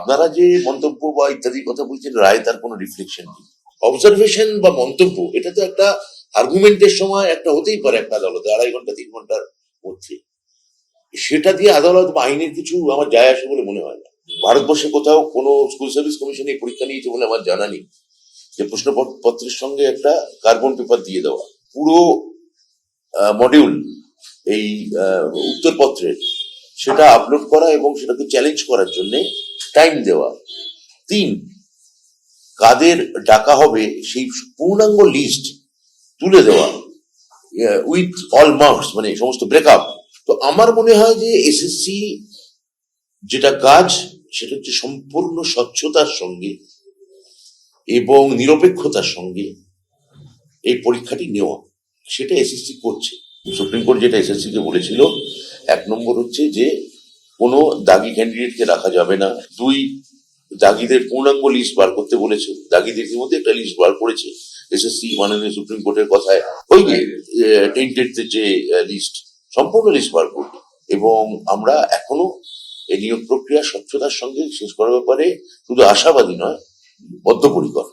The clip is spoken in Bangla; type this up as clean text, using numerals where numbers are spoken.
আপনারা যে মন্তব্য বা ইত্যাদি কথা বলছেন, রায় তার কোনো রিফ্লেকশন নেই। অবজারভেশন বা মন্তব্য এটা তো একটা আর্গুমেন্টের সময় একটা হতেই পারে একটা আদালতে 2.5 ঘন্টা 3 ঘন্টার মধ্যে। সেটা দিয়ে আদালত বা আইনের কিছু আমার যায় আসে বলে মনে হয় না। ভারতবর্ষে কোথাও কোনো স্কুল সার্ভিস কমিশন এই পরীক্ষা নিয়েছে বলে আমার জানা নেই যে প্রশ্নপত্রের সঙ্গে একটা কার্বন পেপার দিয়ে দেওয়া, পুরো মডিউল এই উত্তরপত্রের সেটা আপলোড করা এবং সেটাকে চ্যালেঞ্জ করার জন্য টাইম দেওয়া। 3, কাদের ডাকা হবে সেই পূর্ণাঙ্গ লিস্ট তুলে দেওয়া উইথ অল মার্কস, মানে সমস্ত ব্রেকআপ। তো আমার মনে হয় যে এসএসসি যেটা কাজ সেটা হচ্ছে সম্পূর্ণ স্বচ্ছতার সঙ্গে এবং নিরপেক্ষতার সঙ্গে এই পরীক্ষাটি নেওয়া, সেটা এসএসসি করছে। সুপ্রিম কোর্ট যেটা এসএসসি কে বলেছিল, 1 নম্বর হচ্ছে যে কোনো দাগি ক্যান্ডিডেটকে রাখা যাবে না। 2, দাগিদের পূর্ণাঙ্গ লিস্ট বার করতে বলেছে। দাগিদের মধ্যে একটা লিস্ট বার করেছে এসএসসি মাননীয় সুপ্রিম কোর্টের কথায়, ওই যে টেন্টেড যে লিস্ট, সম্পূর্ণ লিস্ট বার করবে। এবং আমরা এখনো এই নিয়োগ প্রক্রিয়া স্বচ্ছতার সঙ্গে শেষ করার ব্যাপারে শুধু আশাবাদী নয়, বদ্ধপরিকর।